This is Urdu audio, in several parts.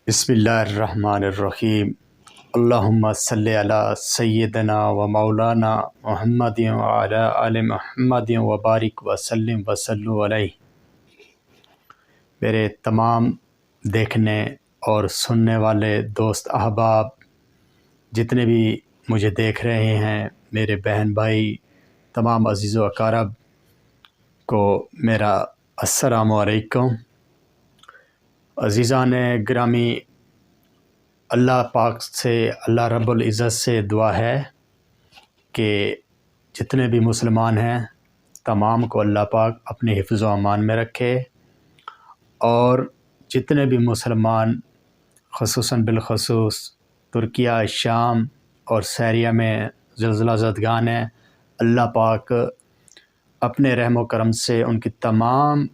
بسم اللہ الرحمن الرحیم۔ اللہم صلی علی سیدنا و مولانا محمد وعلی آل محمد وبارک وسلم وصلو علیہ۔ میرے تمام دیکھنے اور سننے والے دوست احباب جتنے بھی مجھے دیکھ رہے ہیں، میرے بہن بھائی، تمام عزیز و اقارب کو میرا السلام علیکم۔ عزیزان گرامی، اللہ پاک سے، اللہ رب العزت سے دعا ہے کہ جتنے بھی مسلمان ہیں تمام کو اللہ پاک اپنے حفظ و امان میں رکھے، اور جتنے بھی مسلمان خصوصاً بالخصوص ترکیہ، شام اور سیریا میں زلزلہ زدگان ہیں، اللہ پاک اپنے رحم و کرم سے ان کی تمام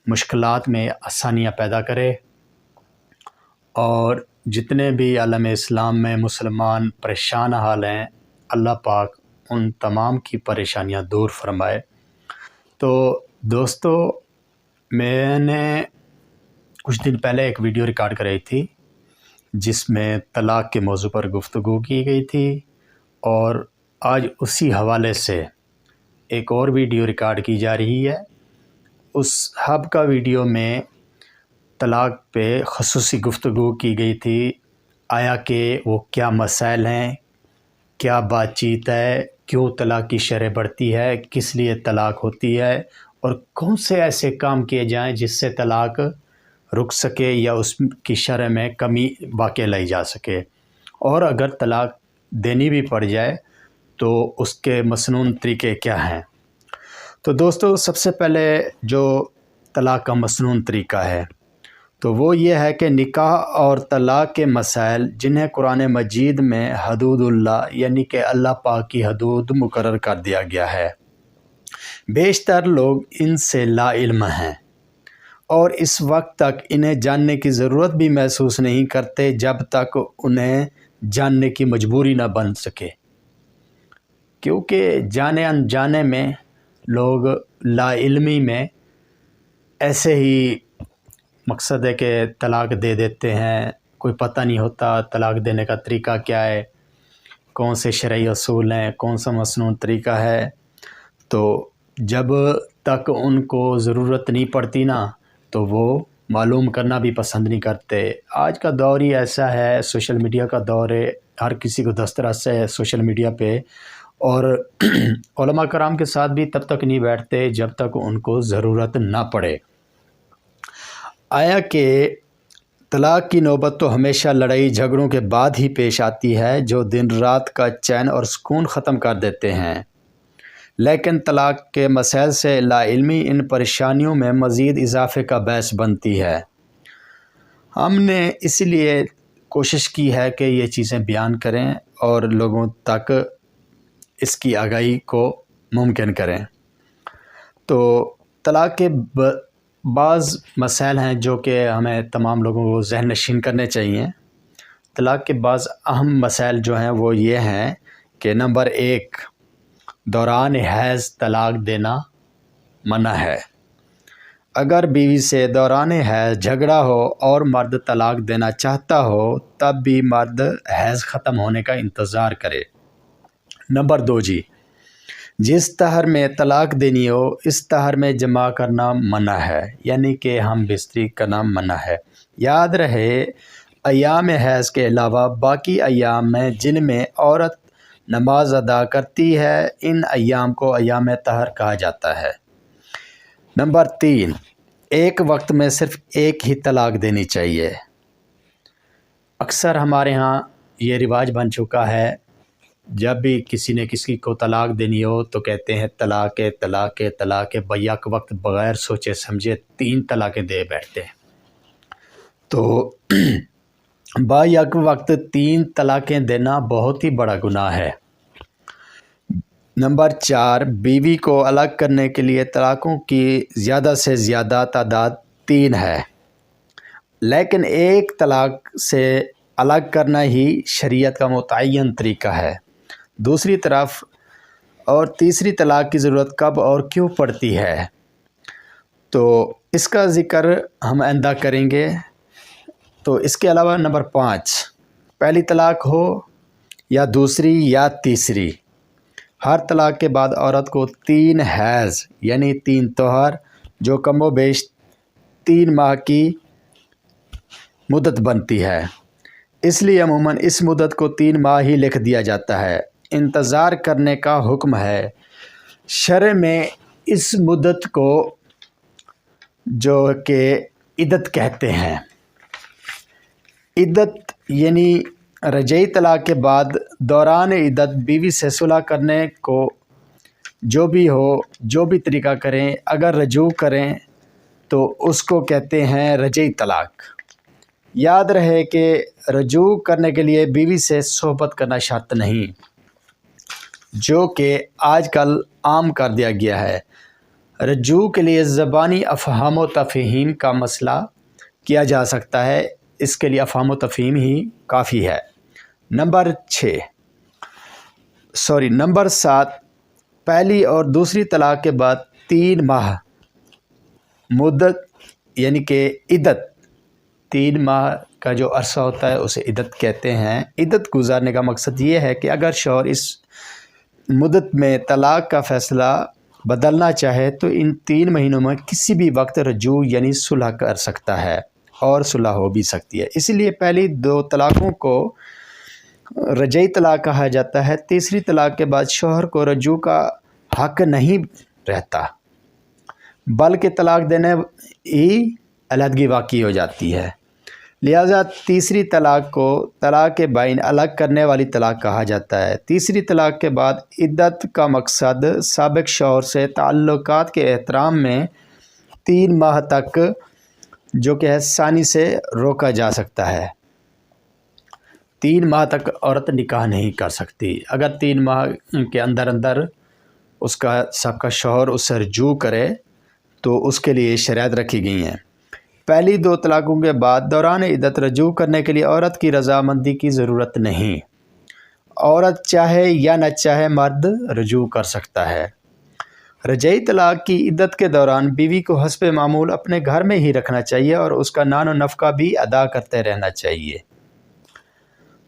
مشکلات میں آسانیاں پیدا کرے، اور جتنے بھی عالم اسلام میں مسلمان پریشان حال ہیں، اللہ پاک ان تمام کی پریشانیاں دور فرمائے۔ تو دوستو، میں نے کچھ دن پہلے ایک ویڈیو ریکارڈ کرائی تھی جس میں طلاق کے موضوع پر گفتگو کی گئی تھی، اور آج اسی حوالے سے ایک اور ویڈیو ریکارڈ کی جا رہی ہے۔ اس ہب کا ویڈیو میں طلاق پہ خصوصی گفتگو کی گئی تھی، آیا کہ وہ کیا مسائل ہیں، کیا بات چیت ہے، کیوں طلاق کی شرح بڑھتی ہے، کس لیے طلاق ہوتی ہے، اور کون سے ایسے کام کیے جائیں جس سے طلاق رک سکے یا اس کی شرح میں کمی واقع لائی جا سکے، اور اگر طلاق دینی بھی پڑ جائے تو اس کے مسنون طریقے کیا ہیں۔ تو دوستو، سب سے پہلے جو طلاق کا مسنون طریقہ ہے تو وہ یہ ہے کہ نکاح اور طلاق کے مسائل جنہیں قرآن مجید میں حدود اللہ یعنی کہ اللہ پاک کی حدود مقرر کر دیا گیا ہے، بیشتر لوگ ان سے لا علم ہیں اور اس وقت تک انہیں جاننے کی ضرورت بھی محسوس نہیں کرتے جب تک انہیں جاننے کی مجبوری نہ بن سکے، کیونکہ جانے انجانے میں لوگ لا علمی میں ایسے ہی مقصد ہے کہ طلاق دے دیتے ہیں، کوئی پتہ نہیں ہوتا طلاق دینے کا طریقہ کیا ہے، کون سے شرعی اصول ہیں، کون سا مسنون طریقہ ہے۔ تو جب تک ان کو ضرورت نہیں پڑتی نا تو وہ معلوم کرنا بھی پسند نہیں کرتے۔ آج کا دور ہی ایسا ہے، سوشل میڈیا کا دور ہے، ہر کسی کو دسترس ہے سوشل میڈیا پہ، اور علماء کرام کے ساتھ بھی تب تک نہیں بیٹھتے جب تک ان کو ضرورت نہ پڑے۔ آیا کہ طلاق کی نوبت تو ہمیشہ لڑائی جھگڑوں کے بعد ہی پیش آتی ہے جو دن رات کا چین اور سکون ختم کر دیتے ہیں، لیکن طلاق کے مسائل سے لا علمی ان پریشانیوں میں مزید اضافے کا باعث بنتی ہے۔ ہم نے اس لیے کوشش کی ہے کہ یہ چیزیں بیان کریں اور لوگوں تک اس کی آگاہی کو ممکن کریں۔ تو طلاق کے بعض مسائل ہیں جو کہ ہمیں تمام لوگوں کو ذہن نشین کرنے چاہیے۔ طلاق کے بعض اہم مسائل جو ہیں وہ یہ ہیں کہ نمبر 1، دوران حیض طلاق دینا منع ہے۔ اگر بیوی سے دوران حیض جھگڑا ہو اور مرد طلاق دینا چاہتا ہو تب بھی مرد حیض ختم ہونے کا انتظار کرے۔ نمبر 2 جس طہر میں طلاق دینی ہو اس طہر میں جماع کرنا منع ہے، یعنی کہ ہم بستری کرنا منع ہے۔ یاد رہے، ایام حیض کے علاوہ باقی ایام میں جن میں عورت نماز ادا کرتی ہے ان ایام کو ایام طہر کہا جاتا ہے۔ نمبر 3، ایک وقت میں صرف ایک ہی طلاق دینی چاہیے۔ اکثر ہمارے ہاں یہ رواج بن چکا ہے، جب بھی کسی نے کسی کو طلاق دینی ہو تو کہتے ہیں طلاق طلاق طلاق، بیک وقت بغیر سوچے سمجھے 3 طلاقیں دے بیٹھتے ہیں۔ تو بیک وقت 3 طلاقیں دینا بہت ہی بڑا گناہ ہے۔ نمبر 4، بیوی کو الگ کرنے کے لیے طلاقوں کی زیادہ سے زیادہ تعداد 3 ہے، لیکن ایک طلاق سے الگ کرنا ہی شریعت کا متعین طریقہ ہے۔ دوسری طرف اور تیسری طلاق کی ضرورت کب اور کیوں پڑتی ہے تو اس کا ذکر ہم آئندہ کریں گے۔ تو اس کے علاوہ نمبر 5، پہلی طلاق ہو یا دوسری یا تیسری، ہر طلاق کے بعد عورت کو 3 حیض یعنی 3 طہر جو کم و بیش 3 ماہ کی مدت بنتی ہے، اس لیے عموماً اس مدت کو 3 ماہ ہی لکھ دیا جاتا ہے۔ انتظار کرنے کا حکم ہے۔ شرع میں اس مدت کو جو کہ عدت کہتے ہیں۔ عدت یعنی رجعی طلاق کے بعد دوران عدت بیوی سے صلح کرنے کو جو بھی ہو، جو بھی طریقہ کریں، اگر رجوع کریں تو اس کو کہتے ہیں رجعی طلاق۔ یاد رہے کہ رجوع کرنے کے لیے بیوی سے صحبت کرنا شرط نہیں، جو کہ آج کل عام کر دیا گیا ہے۔ رجوع کے لیے زبانی افہام و تفہیم کا مسئلہ کیا جا سکتا ہے، اس کے لیے افہام و تفہیم ہی کافی ہے۔ نمبر 7، پہلی اور دوسری طلاق کے بعد 3 ماہ مدت یعنی کہ عدت، 3 ماہ کا جو عرصہ ہوتا ہے اسے عدت کہتے ہیں۔ عدت گزارنے کا مقصد یہ ہے کہ اگر شوہر اس مدت میں طلاق کا فیصلہ بدلنا چاہے تو ان 3 مہینوں میں کسی بھی وقت رجوع یعنی صلح کر سکتا ہے اور صلح ہو بھی سکتی ہے۔ اسی لیے پہلی 2 طلاقوں کو رجعی طلاق کہا جاتا ہے۔ تیسری طلاق کے بعد شوہر کو رجوع کا حق نہیں رہتا، بلکہ طلاق دینے ہی علیحدگی واقع ہو جاتی ہے۔ لہذا تیسری طلاق کو طلاق بائن الگ کرنے والی طلاق کہا جاتا ہے۔ تیسری طلاق کے بعد عدت کا مقصد سابق شوہر سے تعلقات کے احترام میں 3 ماہ تک جو کہ ثانی سے روکا جا سکتا ہے۔ 3 ماہ تک عورت نکاح نہیں کر سکتی۔ اگر 3 ماہ کے اندر اس کا سابقہ شوہر اس سے رجوع کرے تو اس کے لیے شرائط رکھی گئی ہیں۔ پہلی 2 طلاقوں کے بعد دوران عدت رجوع کرنے کے لیے عورت کی رضامندی کی ضرورت نہیں۔ عورت چاہے یا نہ چاہے مرد رجوع کر سکتا ہے۔ رجعی طلاق کی عدت کے دوران بیوی کو حسب معمول اپنے گھر میں ہی رکھنا چاہیے اور اس کا نان و نفقہ بھی ادا کرتے رہنا چاہیے۔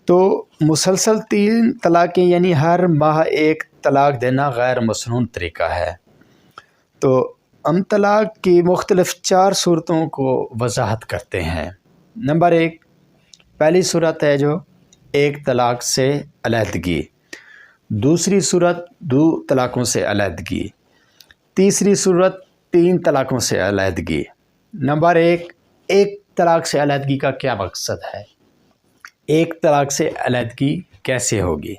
تو مسلسل 3 طلاقیں یعنی ہر ماہ 1 طلاق دینا غیر مسنون طریقہ ہے۔ تو ہم طلاق کی مختلف 4 صورتوں کو وضاحت کرتے ہیں۔ نمبر 1، پہلی صورت ہے جو 1 طلاق سے علیحدگی، دوسری صورت 2 طلاقوں سے علیحدگی، تیسری صورت 3 طلاقوں سے علیحدگی۔ نمبر 1 طلاق سے علیحدگی کا کیا مقصد ہے؟ 1 طلاق سے علیحدگی کیسے ہوگی؟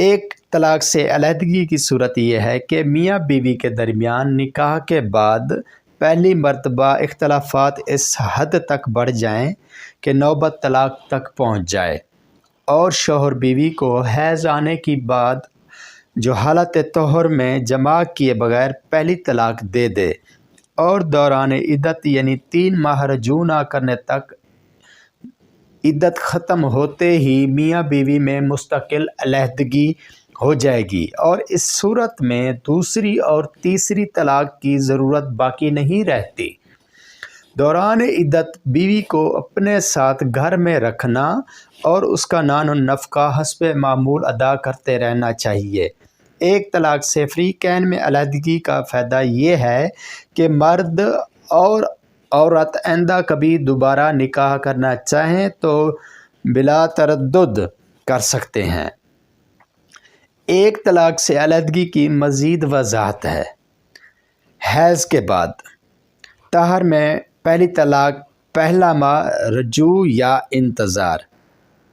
1 طلاق سے علیحدگی کی صورت یہ ہے کہ میاں بیوی کے درمیان نکاح کے بعد پہلی مرتبہ اختلافات اس حد تک بڑھ جائیں کہ نوبت طلاق تک پہنچ جائے اور شوہر بیوی کو حیض آنے کی بعد جو حالت طہر میں جماع کیے بغیر پہلی طلاق دے دے اور دوران عدت یعنی 3 ماہ رجوع نہ کرنے تک عدت ختم ہوتے ہی میاں بیوی میں مستقل علیحدگی ہو جائے گی اور اس صورت میں دوسری اور تیسری طلاق کی ضرورت باقی نہیں رہتی۔ دوران عدت بیوی کو اپنے ساتھ گھر میں رکھنا اور اس کا نان و نفقہ حسب معمول ادا کرتے رہنا چاہیے۔ 1 طلاق سے فریقین میں علیحدگی کا فائدہ یہ ہے کہ مرد اور عورت آئندہ کبھی دوبارہ نکاح کرنا چاہیں تو بلا تردد کر سکتے ہیں۔ 1 طلاق سے علیحدگی کی مزید وضاحت ہے۔ حیض کے بعد طہر میں پہلی طلاق پہلا ماہ رجوع یا انتظار،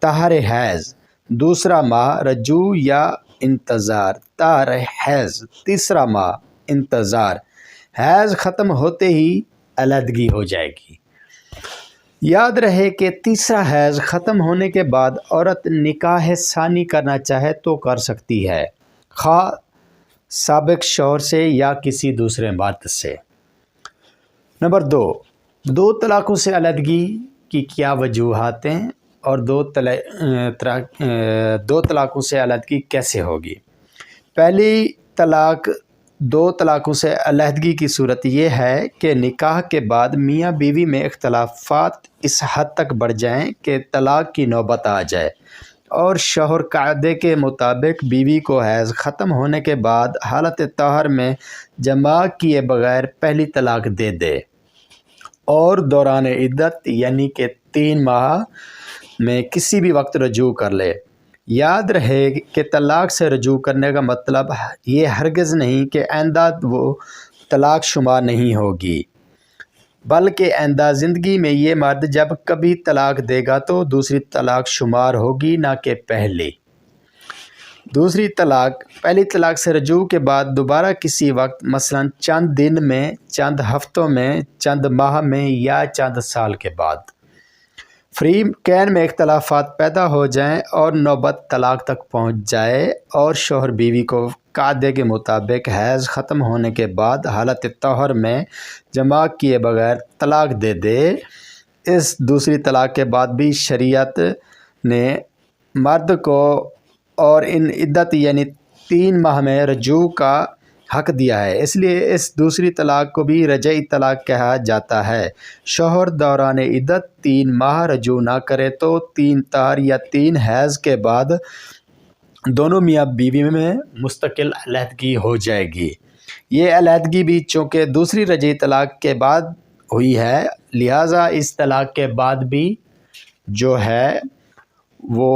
طہر حیض دوسرا ماہ رجوع یا انتظار، طہر حیض تیسرا ماہ انتظار، حیض ختم ہوتے ہی علیحدگی ہو جائے گی۔ یاد رہے کہ تیسرا حیض ختم ہونے کے بعد عورت نکاح ثانی کرنا چاہے تو کر سکتی ہے، خواہ سابق شوہر سے یا کسی دوسرے مرد سے۔ نمبر 2 طلاقوں سے علیحدگی کی کیا وجوہات ہیں اور 2 طلاقوں سے علیحدگی کیسے ہوگی؟ پہلی طلاق دو طلاقوں سے علیحدگی کی صورت یہ ہے کہ نکاح کے بعد میاں بیوی میں اختلافات اس حد تک بڑھ جائیں کہ طلاق کی نوبت آ جائے اور شوہر قاعدے کے مطابق بیوی کو حیض ختم ہونے کے بعد حالت طہر میں جماع کیے بغیر پہلی طلاق دے دے اور دوران عدت یعنی کہ 3 ماہ میں کسی بھی وقت رجوع کر لے۔ یاد رہے کہ طلاق سے رجوع کرنے کا مطلب یہ ہرگز نہیں کہ آئندہ وہ طلاق شمار نہیں ہوگی، بلکہ آئندہ زندگی میں یہ مرد جب کبھی طلاق دے گا تو دوسری طلاق شمار ہوگی، نہ کہ پہلی۔ دوسری طلاق پہلی طلاق سے رجوع کے بعد دوبارہ کسی وقت مثلا چند دن میں، چند ہفتوں میں، چند ماہ میں یا چند سال کے بعد فریقین میں اختلافات پیدا ہو جائیں اور نوبت طلاق تک پہنچ جائے اور شوہر بیوی کو قاعدے کے مطابق حیض ختم ہونے کے بعد حالت طہر میں جماع کیے بغیر طلاق دے دے، اس دوسری طلاق کے بعد بھی شریعت نے مرد کو اور ان عدت یعنی 3 ماہ میں رجوع کا حق دیا ہے، اس لیے اس دوسری طلاق کو بھی رجعی طلاق کہا جاتا ہے۔ شوہر دوران عدت 3 ماہ رجوع نہ کرے تو 3 طہر یا 3 حیض کے بعد دونوں میاں بیوی میں مستقل علیحدگی ہو جائے گی۔ یہ علیحدگی بھی چونکہ دوسری رجعی طلاق کے بعد ہوئی ہے، لہٰذا اس طلاق کے بعد بھی جو ہے وہ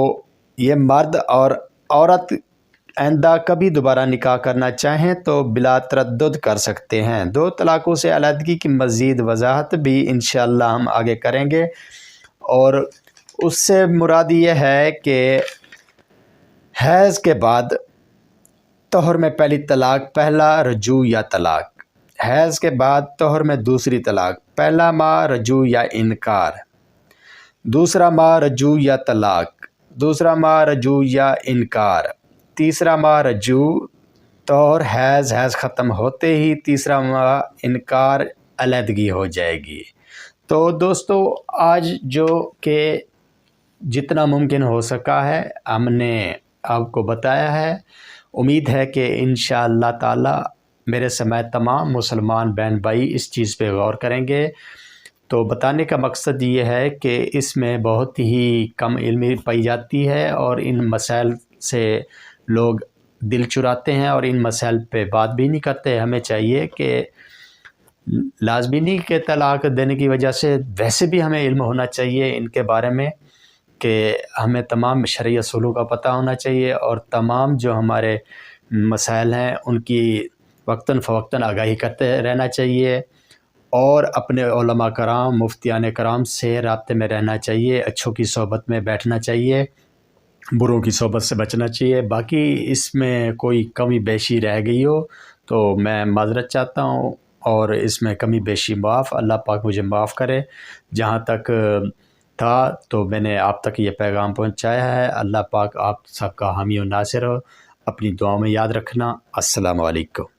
یہ مرد اور عورت آئندہ کبھی دوبارہ نکاح کرنا چاہیں تو بلا تردد کر سکتے ہیں۔ 2 طلاقوں سے علیحدگی کی مزید وضاحت بھی انشاءاللہ ہم آگے کریں گے، اور اس سے مراد یہ ہے کہ حیض کے بعد طہر میں پہلی طلاق پہلا رجوع یا طلاق، حیض کے بعد طہر میں دوسری طلاق پہلا ماہ رجوع یا انکار، دوسرا ماہ رجوع یا طلاق، دوسرا ماہ رجوع یا انکار، تیسرا ماہ رجوع طہر حیض ختم ہوتے ہی تیسرا ماہ انکار علیحدگی ہو جائے گی۔ تو دوستو آج جو کہ جتنا ممکن ہو سکا ہے ہم نے آپ کو بتایا ہے، امید ہے کہ انشاءاللہ تعالی میرے سمیت تمام مسلمان بہن بھائی اس چیز پہ غور کریں گے۔ تو بتانے کا مقصد یہ ہے کہ اس میں بہت ہی کم علمی پائی جاتی ہے اور ان مسائل سے لوگ دل چراتے ہیں اور ان مسائل پہ بات بھی نہیں کرتے۔ ہمیں چاہیے کہ لازمی نہیں کہ طلاق دینے کی وجہ سے، ویسے بھی ہمیں علم ہونا چاہیے ان کے بارے میں، کہ ہمیں تمام شرعی اصولوں کا پتہ ہونا چاہیے اور تمام جو ہمارے مسائل ہیں ان کی وقتاً فوقتاً آگاہی کرتے رہنا چاہیے، اور اپنے علماء کرام مفتیان کرام سے رابطے میں رہنا چاہیے، اچھوں کی صحبت میں بیٹھنا چاہیے، بروں کی صحبت سے بچنا چاہیے۔ باقی اس میں کوئی کمی بیشی رہ گئی ہو تو میں معذرت چاہتا ہوں، اور اس میں کمی بیشی معاف، اللہ پاک مجھے معاف کرے۔ جہاں تک تھا تو میں نے آپ تک یہ پیغام پہنچایا ہے۔ اللہ پاک آپ سب کا حامی و ناصر ہو، اپنی دعاؤں میں یاد رکھنا۔ السلام علیکم۔